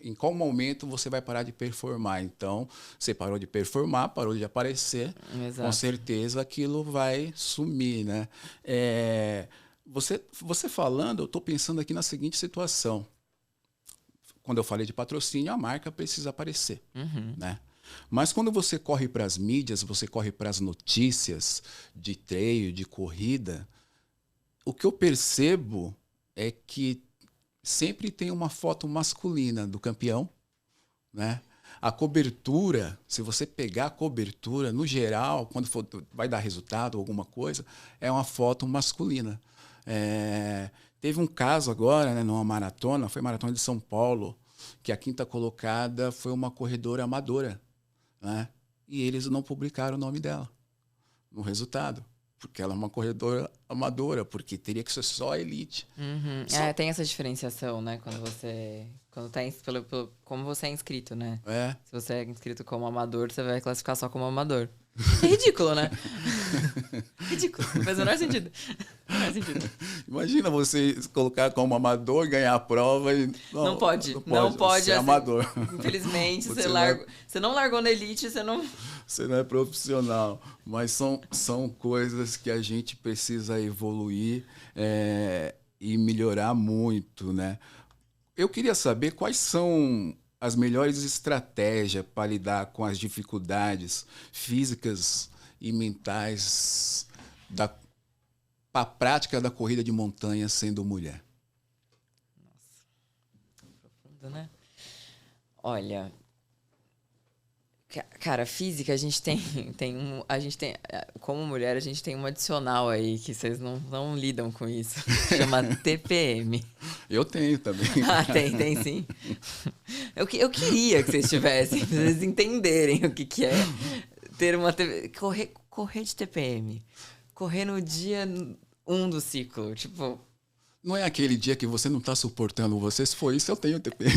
S2: em qual momento você vai parar de performar. Então, você parou de performar, parou de aparecer, com
S3: Exato.
S2: certeza aquilo vai sumir, né? Você falando, eu estou pensando aqui na seguinte situação. Quando eu falei de patrocínio, a marca precisa aparecer, né? Mas quando você corre para as mídias, você corre para as notícias de treino, de corrida, o que eu percebo é que sempre tem uma foto masculina do campeão, né? A cobertura, se você pegar a cobertura, no geral, quando vai dar resultado ou alguma coisa, é uma foto masculina. Teve um caso agora, né, numa maratona, foi a Maratona de São Paulo, que a quinta colocada foi uma corredora amadora, né? E eles não publicaram o nome dela no resultado, porque ela é uma corredora amadora, porque teria que ser só elite.
S3: Tem essa diferenciação, né? Quando tá como você é inscrito, né? Se você é inscrito como amador, você vai classificar só como amador. É ridículo, né? Ridículo. Não faz o menor sentido. Menor sentido.
S2: Imagina você colocar como amador, ganhar a prova e...
S3: Não pode. Não pode.
S2: Você é amador.
S3: Infelizmente,
S2: Você
S3: você não largou na elite, você não...
S2: Você não é profissional. Mas são coisas que a gente precisa evoluir e melhorar muito, né? Eu queria saber quais são as melhores estratégias para lidar com as dificuldades físicas e mentais para a prática da corrida de montanha sendo mulher.
S3: Profundo, né? Olha, cara, física a gente tem como mulher a gente tem um adicional aí que vocês não lidam com isso, chama TPM.
S2: Eu tenho também.
S3: Tem sim. Eu queria que vocês tivessem, pra vocês entenderem o que é ter uma correr de TPM, correr no dia 1 do ciclo, tipo...
S2: Não é aquele dia que você não está suportando você, se for isso, eu tenho TPM.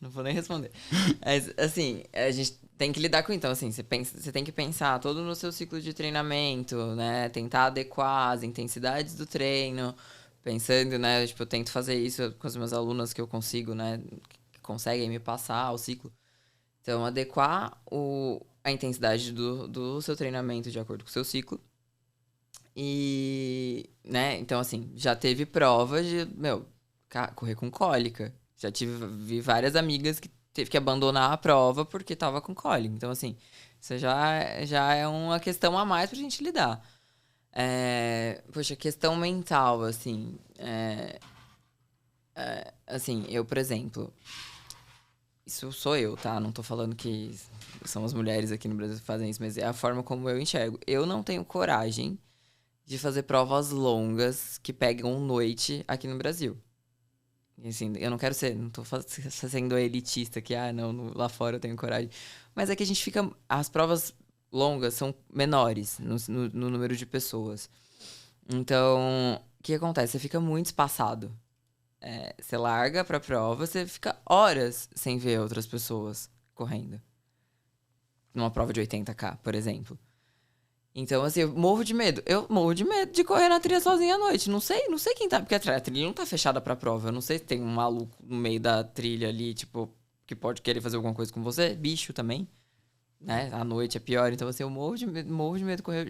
S3: Não vou nem responder. Mas, assim, a gente tem que lidar com... Então, assim, você tem que pensar todo no seu ciclo de treinamento, né? Tentar adequar as intensidades do treino. Pensando, né? Tipo, eu tento fazer isso com as minhas alunas que eu consigo, né? Que conseguem me passar o ciclo. Então, adequar a intensidade do seu treinamento de acordo com o seu ciclo. E, né? Então, assim, já teve provas de, correr com cólica. Já vi várias amigas que teve que abandonar a prova porque tava com cólica. Então, assim, isso já é uma questão a mais pra gente lidar. Poxa, questão mental, assim. Assim, eu, por exemplo... Isso sou eu, tá? Não tô falando que são as mulheres aqui no Brasil que fazem isso, mas é a forma como eu enxergo. Eu não tenho coragem de fazer provas longas que pegam noite aqui no Brasil. E, assim, eu não quero ser... Não tô sendo elitista que, não, lá fora eu tenho coragem. Mas é que a gente fica... As provas longas são menores no número de pessoas. Então, o que acontece? Você fica muito espaçado. Você larga pra prova, você fica horas sem ver outras pessoas correndo. Numa prova de 80K, por exemplo. Então, assim, eu morro de medo. Eu morro de medo de correr na trilha sozinha à noite. Não sei quem tá... Porque a trilha não tá fechada pra prova. Eu não sei se tem um maluco no meio da trilha ali, tipo, que pode querer fazer alguma coisa com você. Bicho também, né? À noite é pior. Então, assim, eu morro de medo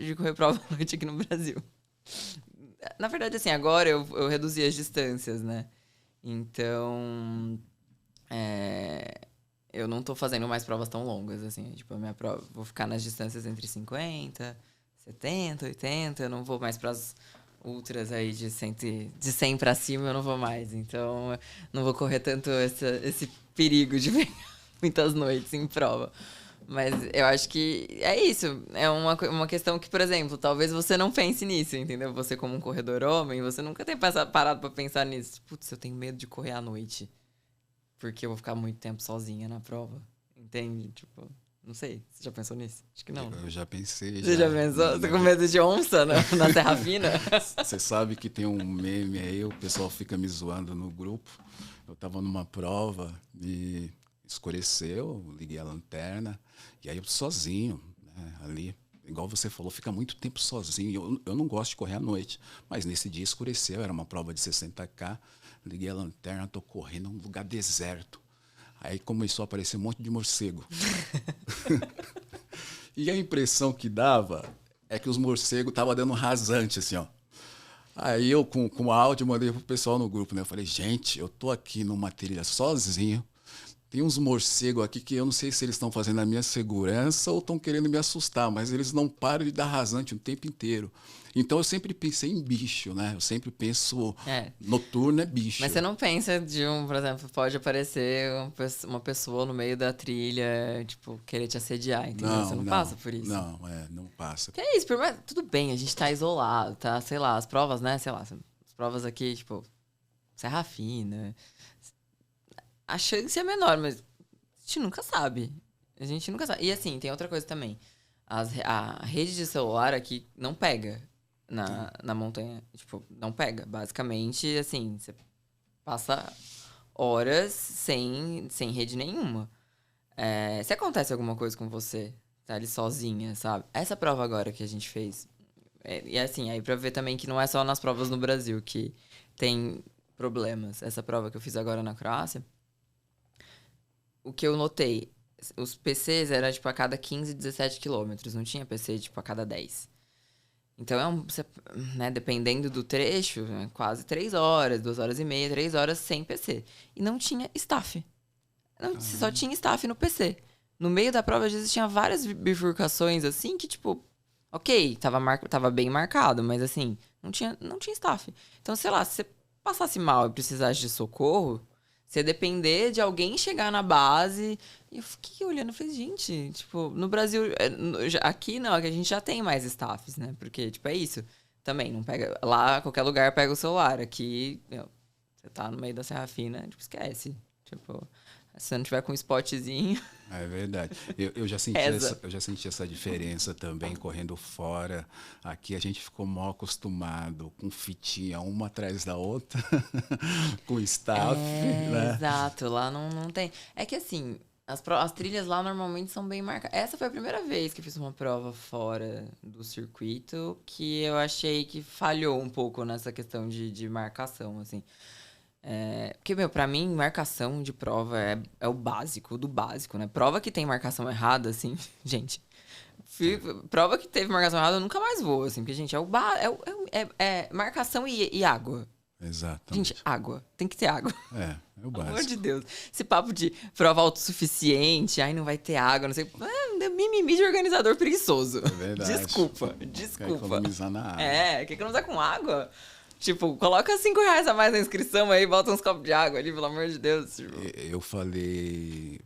S3: de correr prova à noite aqui no Brasil. Na verdade, assim, agora eu reduzi as distâncias, né? Então, eu não tô fazendo mais provas tão longas, assim. Tipo, a minha prova, vou ficar nas distâncias entre 50, 70, 80. Eu não vou mais pras ultras aí de 100 pra cima, eu não vou mais. Então, não vou correr tanto esse perigo de pegar muitas noites em prova. Mas eu acho que é isso. É uma questão que, por exemplo, talvez você não pense nisso, entendeu? Você como um corredor homem, você nunca tem parado pra pensar nisso. Putz, eu tenho medo de correr à noite. Porque eu vou ficar muito tempo sozinha na prova. Entende? Tipo... Não sei. Você já pensou nisso? Acho que não.
S2: Eu já pensei.
S3: Você já pensou? Você com medo de onça na Terra Fina?
S2: Você sabe que tem um meme aí, o pessoal fica me zoando no grupo. Eu tava numa prova e escureceu, liguei a lanterna, e aí eu sozinho, né, ali. Igual você falou, fica muito tempo sozinho. Eu não gosto de correr à noite, mas nesse dia escureceu, era uma prova de 60K. Liguei a lanterna, tô correndo num lugar deserto. Aí começou a aparecer um monte de morcego. E a impressão que dava é que os morcegos estavam dando um rasante, assim, ó. Aí eu, com o áudio, mandei pro pessoal no grupo, né? Eu falei, gente, eu tô aqui numa trilha sozinho. Tem uns morcegos aqui que eu não sei se eles estão fazendo a minha segurança ou estão querendo me assustar, mas eles não param de dar rasante o tempo inteiro. Então eu sempre pensei em bicho, né? Eu sempre penso noturno é bicho.
S3: Mas você não pensa por exemplo, pode aparecer uma pessoa no meio da trilha, tipo, querer te assediar, entendeu? Você não passa por isso.
S2: Não passa.
S3: Que é isso, mas tudo bem, a gente tá isolado, tá? Sei lá, as provas, né? Sei lá, as provas aqui, tipo, Serra Fina. A chance é menor, mas a gente nunca sabe. A gente nunca sabe. E assim, tem outra coisa também. A rede de celular aqui não pega na montanha. Tipo, não pega. Basicamente, assim, você passa horas sem rede nenhuma. Se acontece alguma coisa com você, tá ali sozinha, sabe? Essa prova agora que a gente fez. E assim, aí pra ver também que não é só nas provas no Brasil que tem problemas. Essa prova que eu fiz agora na Croácia. O que eu notei, os PCs eram, tipo, a cada 15, 17 quilômetros. Não tinha PC, tipo, a cada 10. Então, né, dependendo do trecho, quase 3 horas, 2 horas e meia, 3 horas sem PC. E não tinha staff. Só tinha staff no PC. No meio da prova, às vezes, tinha várias bifurcações, assim, que, tipo... Ok, tava bem marcado, mas, assim, não tinha staff. Então, sei lá, se você passasse mal e precisasse de socorro... Você depender de alguém chegar na base. E eu fiquei olhando e falei, gente, tipo, no Brasil, aqui não, que a gente já tem mais staffs, né? Porque, tipo, é isso. Também, não pega. Lá, qualquer lugar pega o celular. Aqui, você tá no meio da Serra Fina, tipo, esquece. Tipo, se você não tiver com um spotzinho.
S2: É verdade. Eu já senti essa diferença também, correndo fora. Aqui a gente ficou mal acostumado com fitinha uma atrás da outra, com staff, né?
S3: Exato, lá não tem. É que assim, as trilhas lá normalmente são bem marcadas. Essa foi a primeira vez que eu fiz uma prova fora do circuito que eu achei que falhou um pouco nessa questão de marcação, assim. Porque, pra mim, marcação de prova é o básico, do básico, né? Prova que tem marcação errada, assim, gente. Prova que teve marcação errada, eu nunca mais vou, assim, porque, gente, é marcação e água.
S2: Exatamente.
S3: Gente, água. Tem que ter água.
S2: É o básico.
S3: Pelo amor de Deus. Esse papo de prova autossuficiente, não vai ter água, não sei. Mimimi de organizador preguiçoso.
S2: É verdade.
S3: Desculpa.
S2: Quer economizar na água.
S3: Quer economizar com água? Tipo, coloca R$5 a mais na inscrição aí, bota uns copos de água ali, pelo amor de Deus. Tipo.
S2: Eu falei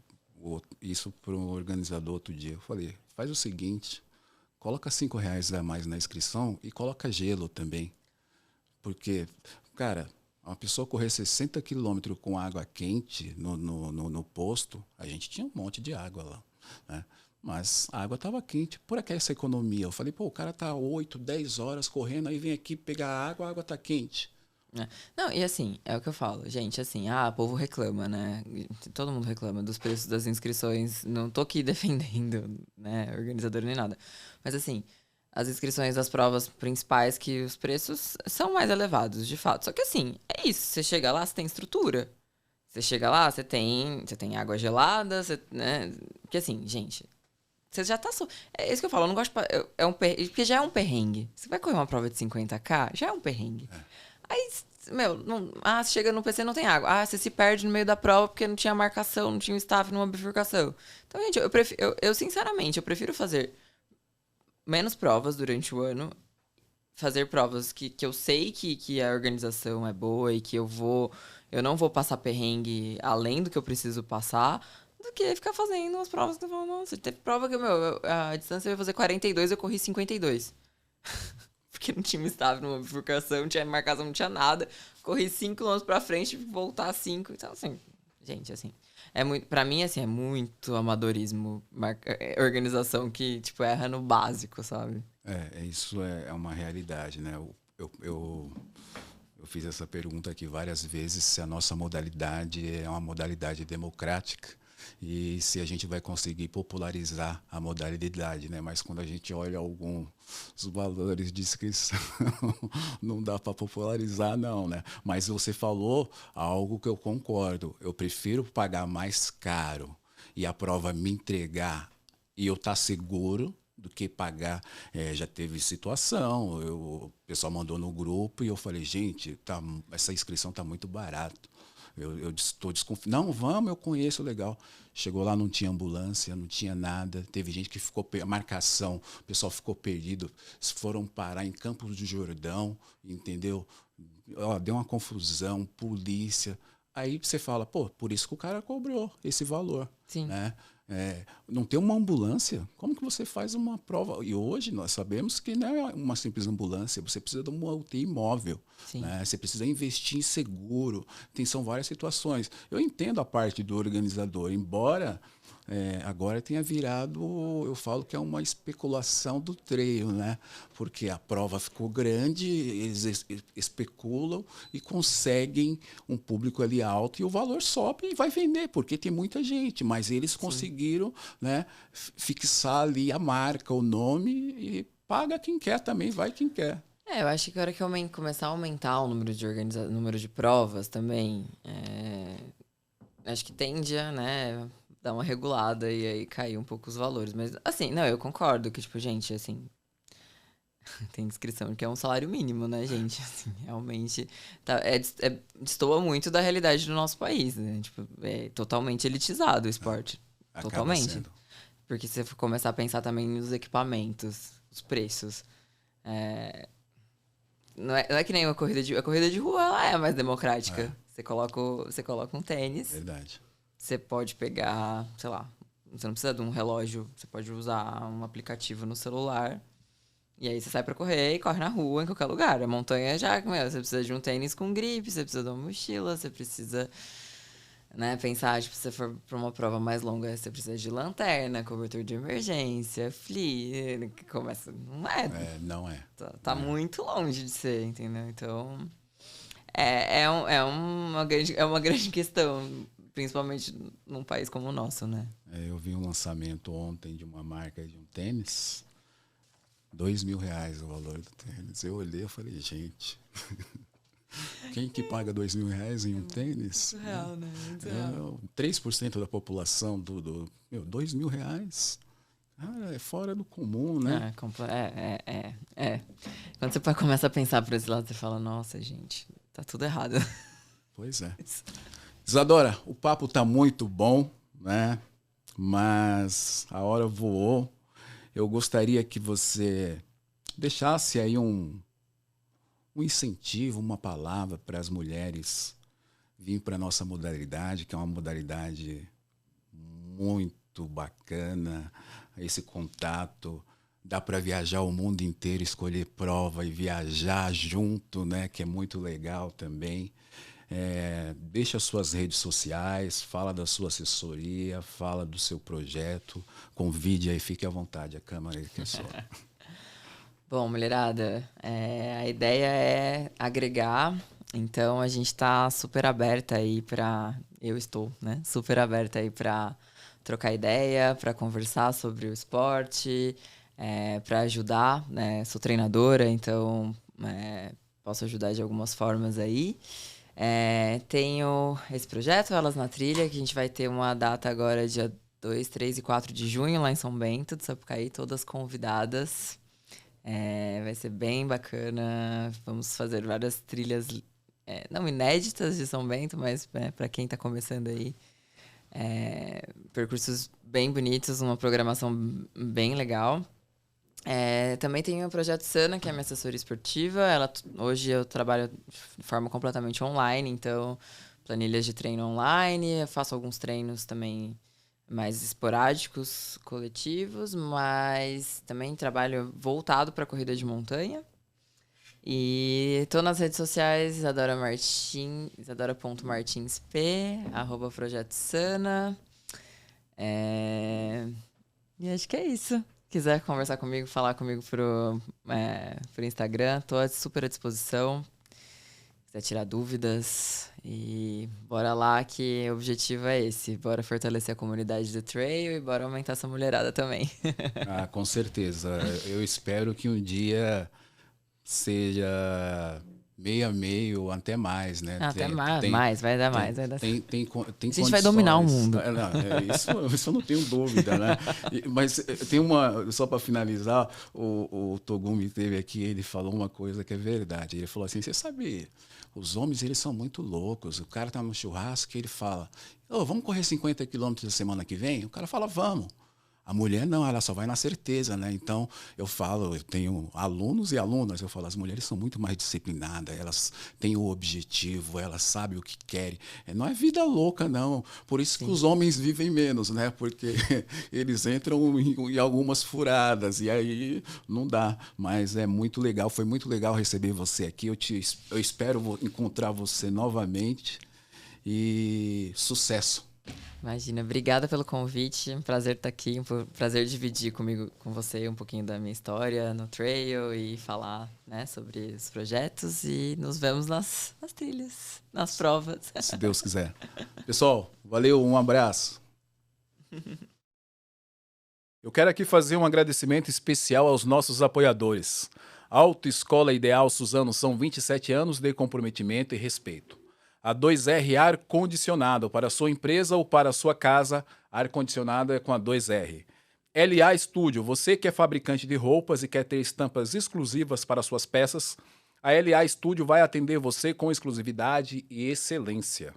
S2: isso pro organizador outro dia. Eu falei, faz o seguinte, coloca R$5 a mais na inscrição e coloca gelo também. Porque, cara, uma pessoa correr 60 quilômetros com água quente no posto, a gente tinha um monte de água lá, né? Mas a água estava quente. Por que essa economia? Eu falei, o cara tá 8, 10 horas correndo, aí vem aqui pegar a água tá quente.
S3: Não, e assim, é o que eu falo. Gente, assim, o povo reclama, né? Todo mundo reclama dos preços das inscrições. Não tô aqui defendendo, né, organizador nem nada. Mas assim, as inscrições das provas principais, que os preços são mais elevados, de fato. Só que assim, é isso. Você chega lá, você tem estrutura. Você chega lá, você tem água gelada, né? Porque assim, gente... Você já tá... É isso que eu falo, eu não gosto... Porque já é um perrengue. Você vai correr uma prova de 50K, já é um perrengue. Aí, você chega no PC e não tem água. Você se perde no meio da prova porque não tinha marcação, não tinha um staff numa bifurcação. Então, gente, eu sinceramente, eu prefiro fazer menos provas durante o ano. Fazer provas que eu sei que a organização é boa e que eu não vou passar perrengue além do que eu preciso passar... do que ficar fazendo umas provas que eu falo, nossa, teve prova que a distância eu ia fazer 42, eu corri 52. Porque não tinha staff numa bifurcação, não tinha marcação, não tinha nada. Corri 5 km pra frente e voltar 5. Então, assim, gente, assim, Pra mim, assim, é muito amadorismo, organização que, tipo, erra no básico, sabe?
S2: Isso é uma realidade, né? Eu fiz essa pergunta aqui várias vezes, se a nossa modalidade é uma modalidade democrática e se a gente vai conseguir popularizar a modalidade, né? Mas quando a gente olha alguns valores de inscrição, não dá para popularizar, não, né? Mas você falou algo que eu concordo. Eu prefiro pagar mais caro e a prova me entregar e eu estar seguro do que pagar. Já teve situação, o pessoal mandou no grupo e eu falei, gente, essa inscrição está muito barato. Eu estou desconfiado. Não, vamos, eu conheço, legal. Chegou lá, não tinha ambulância, não tinha nada. Teve gente que ficou, marcação, o pessoal ficou perdido. Foram parar em Campos do Jordão, entendeu? Deu uma confusão, polícia. Aí você fala, pô, por isso que o cara cobrou esse valor.
S3: Sim.
S2: Né? Não tem uma ambulância, como que você faz uma prova? E hoje nós sabemos que não é uma simples ambulância, você precisa de uma UTI móvel, né? Você precisa investir em seguro, são várias situações. Eu entendo a parte do organizador, embora agora tenha virado, eu falo que é uma especulação do trail, né? Porque a prova ficou grande, eles especulam e conseguem um público ali alto e o valor sobe e vai vender, porque tem muita gente, mas eles conseguiram, né, fixar ali a marca, o nome e paga quem quer também, vai quem quer.
S3: Eu acho que a hora que começar a aumentar o número de provas também, acho que tende a, né, dar uma regulada e aí cair um pouco os valores. Mas, assim, não, eu concordo que, tipo, gente, assim, tem inscrição que é um salário mínimo, né, gente? Assim, realmente, destoa muito da realidade do nosso país, né? Tipo, é totalmente elitizado o esporte. Totalmente.
S2: Sendo.
S3: Porque se você for começar a pensar também nos equipamentos, os preços, não é que nem a corrida de rua, ela é mais democrática. Você coloca um tênis.
S2: Verdade.
S3: Você pode pegar, sei lá, você não precisa de um relógio, você pode usar um aplicativo no celular. E aí você sai pra correr e corre na rua, em qualquer lugar. A montanha já, você precisa de um tênis com gripe, você precisa de uma mochila, você precisa, né, pensar, tipo, se você for pra uma prova mais longa, você precisa de lanterna, cobertor de emergência, flea, que começa... Não é.
S2: Não é.
S3: Tá muito longe de ser, entendeu? Então, é uma grande questão, principalmente num país como o nosso, né?
S2: Eu vi um lançamento ontem de uma marca de um tênis, R$2.000 o valor do tênis. Eu olhei e falei, gente, quem que paga R$2.000 em um tênis?
S3: Surreal, né?
S2: 3% da população R$2.000. Cara, é fora do comum, né?
S3: Quando você começa a pensar por esse lado, você fala, nossa, gente, tá tudo errado.
S2: Pois é. Isadora, o papo tá muito bom, né? Mas a hora voou. Eu gostaria que você deixasse aí um incentivo, uma palavra para as mulheres virem para a nossa modalidade, que é uma modalidade muito bacana, esse contato. Dá para viajar o mundo inteiro, escolher prova e viajar junto, né? Que é muito legal também. Deixa suas redes sociais, fala da sua assessoria, fala do seu projeto, convide aí, fique à vontade, a câmera aí que é só.
S3: Bom, mulherada, a ideia é agregar, então a gente está super aberta aí eu estou, né, super aberta aí para trocar ideia, para conversar sobre o esporte, para ajudar, né, sou treinadora, então posso ajudar de algumas formas aí. Tenho esse projeto, Elas na Trilha, que a gente vai ter uma data agora, dia 2, 3 e 4 de junho, lá em São Bento, do Sapucaí, todas convidadas. Vai ser bem bacana. Vamos fazer várias trilhas, não inéditas de São Bento, mas para quem está começando aí, percursos bem bonitos, uma programação bem legal. Também tem o Projeto Sana, que é a minha assessoria esportiva. Hoje eu trabalho de forma completamente online, então planilhas de treino online, eu faço alguns treinos também mais esporádicos, coletivos, mas também trabalho voltado para corrida de montanha. E tô nas redes sociais, isadora.martinsp, @Projeto Sana. E acho que é isso. Quiser conversar comigo, falar comigo por Instagram, tô super à disposição. Quiser tirar dúvidas. E bora lá, que o objetivo é esse. Bora fortalecer a comunidade do trail e bora aumentar essa mulherada também.
S2: Ah, com certeza. Eu espero que um dia seja meio a meio, até mais, né?
S3: Até mais, vai dar mais. Vai dar...
S2: Tem
S3: A gente vai dominar o
S2: condições.
S3: mundo.
S2: Isso eu não tenho dúvida, né? Mas tem só para finalizar, o Togumi teve aqui, ele falou uma coisa que é verdade. Ele falou assim: você sabe, os homens, eles são muito loucos. O cara tá no churrasco e ele fala: vamos correr 50 quilômetros a semana que vem? O cara fala: vamos. A mulher não, ela só vai na certeza, né? Então, eu tenho alunos e alunas, eu falo, as mulheres são muito mais disciplinadas, elas têm o objetivo, elas sabem o que querem. Não é vida louca, não. Por isso que os homens vivem menos, né? Porque eles entram em algumas furadas e aí não dá. Mas é muito legal, foi muito legal receber você aqui. Eu espero encontrar você novamente e sucesso.
S3: Imagina, obrigada pelo convite, prazer estar aqui, prazer dividir com você um pouquinho da minha história no trail e falar, né, sobre os projetos, e nos vemos nas trilhas, nas provas.
S2: Se Deus quiser. Pessoal, valeu, um abraço. Eu quero aqui fazer um agradecimento especial aos nossos apoiadores. Autoescola Ideal Suzano, são 27 anos de comprometimento e respeito. A 2R ar-condicionado para a sua empresa ou para a sua casa, ar-condicionado é com a 2R. LA Studio, você que é fabricante de roupas e quer ter estampas exclusivas para suas peças, a LA Studio vai atender você com exclusividade e excelência.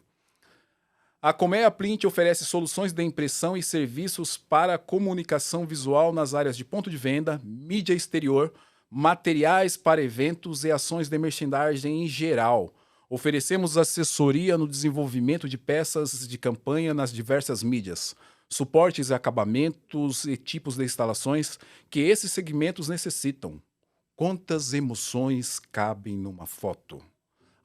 S2: A Colmeia Print oferece soluções de impressão e serviços para comunicação visual nas áreas de ponto de venda, mídia exterior, materiais para eventos e ações de merchandising em geral. Oferecemos assessoria no desenvolvimento de peças de campanha nas diversas mídias, suportes e acabamentos e tipos de instalações que esses segmentos necessitam. Quantas emoções cabem numa foto?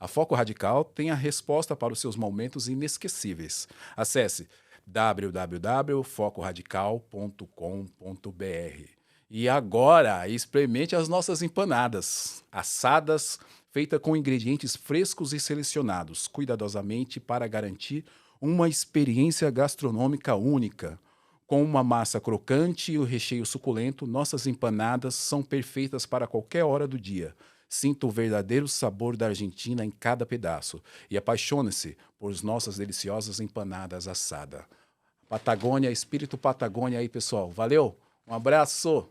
S2: A Foco Radical tem a resposta para os seus momentos inesquecíveis. Acesse www.focoradical.com.br. E agora, experimente as nossas empanadas, assadas, feita com ingredientes frescos e selecionados cuidadosamente para garantir uma experiência gastronômica única. Com uma massa crocante e o recheio suculento, nossas empanadas são perfeitas para qualquer hora do dia. Sinta o verdadeiro sabor da Argentina em cada pedaço e apaixone-se por nossas deliciosas empanadas assadas. Patagônia, espírito Patagônia aí, pessoal. Valeu, um abraço!